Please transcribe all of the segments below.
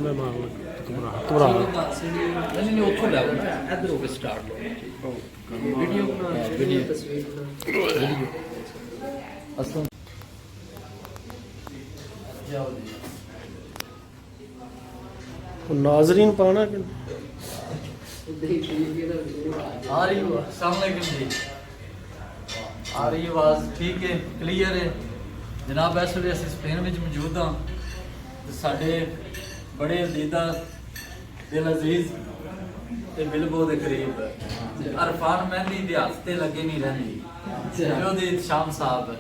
मैं मार घबरा नहीं ਉੱਥੋਂ ਲੈ ਆਉਣਾ ਇੱਧਰ ਹੋ ਕੇ ਸਟਾਰਟ ਲਓ ਵੀਡੀਓ ਬਣਾ ਵੀਡੀਓ ਤਸਵੀਰ ਬਣਾ ਵੀਡੀਓ ਅਸਲ ਜਾਓ नाजरीन पाना कि आ रही हो अस्सलाम वालेकुम जी आ रही आवाज़ ठीक है क्लीयर है जनाब इस वे असं स्पेन में मौजूद हाँ साढ़े बड़े अजीदा दिल अजीज ते बिलबो के करीब अरफान मेहंदी इतिहास से लगे नहीं रहनी जो शाम साहब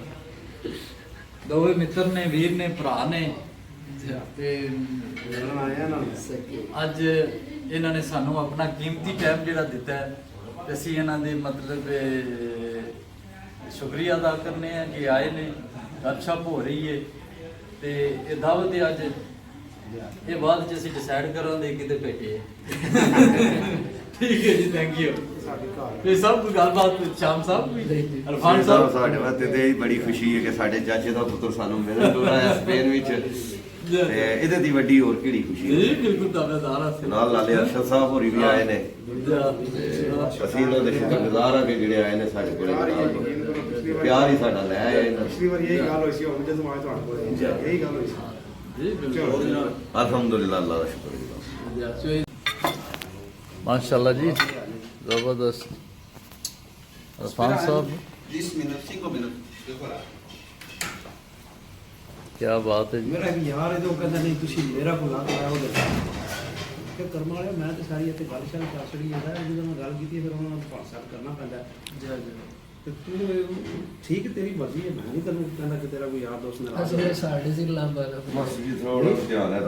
दोवे मित्र ने वीर ने भरा ने ਅੱਜ ਇਹਨਾਂ ਨੇ ਸਾਨੂੰ ਆਪਣਾ ਕੀਮਤੀ ਟਾਈਮ ਜਿਹੜਾ ਦਿੱਤਾ ਹੈ ਤੇ ਅਸੀਂ ਇਹਨਾਂ ਦੇ ਮਤਲਬ ਸ਼ੁਕਰੀਆ ਅਦਾ ਕਰਨੇ ਆ ਕਿ ਆਏ ਨੇ ਗੱਲਸ਼ਪ ਹੋ ਰਹੀ ਹੈ ਤੇ ਇਹ ਦਾਵਤ ਹੈ ਅੱਜ ਇਹ ਬਾਅਦ ਚ ਅਸੀਂ ਡਿਸਾਈਡ ਕਰਾਂਗੇ ਕਿਤੇ ਭੇਜੇ ਠੀਕ ਹੈ ਜੀ ਥੈਂਕ ਯੂ ਇਹ ਸਭ ਕੁਝ ਗੱਲਬਾਤ ਸ਼ਾਮ ਸਾਹਿਬ ਅਰਫਾਨ ਸਾਹਿਬ ਸਾਡੇ ਵਾਸਤੇ ਤੇ ਬੜੀ ਖੁਸ਼ੀ ਹੈ ਕਿ ਸਾਡੇ ਚਾਚੇ ਦਾ ਪੁੱਤਰ ਸਾਨੂੰ ਮਿਲਣ ਤੋਂ ਆਇਆ ਸਪੇਨ ਵਿੱਚ ਇਹਦੇ ਦੀ ਵੱਡੀ ਹੋਰ ਕਿਹੜੀ ਖੁਸ਼ੀ ਹੈ ਜੀ ਬਿਲਕੁਲ ਦਾਵੇਦਾਰ ਆ ਨਾਲ ਲਾਲੇ ਅਰਸ਼ਦ ਸਾਹਿਬ ਹੋਰੀ ਵੀ ਆਏ ਨੇ ਅਸੀਂ ਉਹਨਾਂ ਦੇ ਸ਼ੁਕਰਗੁਜ਼ਾਰ ਹਾਂ ਕਿ ਜਿਹੜੇ ਆਏ ਨੇ ਸਾਡੇ ਕੋਲ ਪਿਆਰ ਹੀ ਸਾਡਾ ਲੈ ਆਏ ਨੇ ਪਿਛਲੀ ਵਾਰ ਇਹ ਗੱਲ ਹੋਈ ਸੀ ਹੁਣ ਜਦੋਂ ਆਏ ਤੁਹਾਡੇ ਕੋਲ ਇਹੀ ਗੱਲ ਹੋਈ ਸੀ ਜੀ ਬਿਲਕੁਲ ਅਲਹਮਦੁਲਿल्लाह ਅੱਲਾਹ ਦਾ ਸ਼ੁਕਰ माशाल्लाह जी जबरदस्त अरफान साहब 10 ਮਿੰਟ 5 ਮਿੰਟ क्या बात है जी ਮੇਰਾ ਵੀ ਯਾਰ ਇਹ ਤੋਂ ਕਹਿੰਦਾ ਨਹੀਂ ਤੁਸੀਂ ਮੇਰਾ ਭੁਲਾ ਕਰਾਇਆ ਉਹ ਦੱਸੋ ਕਿ ਕਰਮ ਵਾਲਿਆ ਮੈਂ ਤਾਂ ਸਾਰੀ ਇੱਥੇ ਗੱਲ ਸ਼ਾਲ ਕਰ ਛੜੀ ਜਾਂਦਾ ਜਦੋਂ ਮੈਂ ਗੱਲ ਕੀਤੀ ਫਿਰ ਉਹਨਾਂ ਨੂੰ ਭਾਸ਼ਾ ਕਰਨਾ ਪੈਂਦਾ जी जी ਤੇ ਤੂੰ ਠੀਕ ਤੇਰੀ ਮਰਜ਼ੀ ਹੈ ਮੈਂ ਨਹੀਂ ਤੈਨੂੰ ਕਹਿੰਦਾ ਕਿ ਤੇਰਾ ਕੋਈ ਯਾਰ ਦੋਸਤ ਨਾਲ ਸਾਡੇ ਸਿਰ ਲਾਂਬਾ ਮਸਜਿਦ ਥੋੜਾ ਧਿਆਨ ਹੈ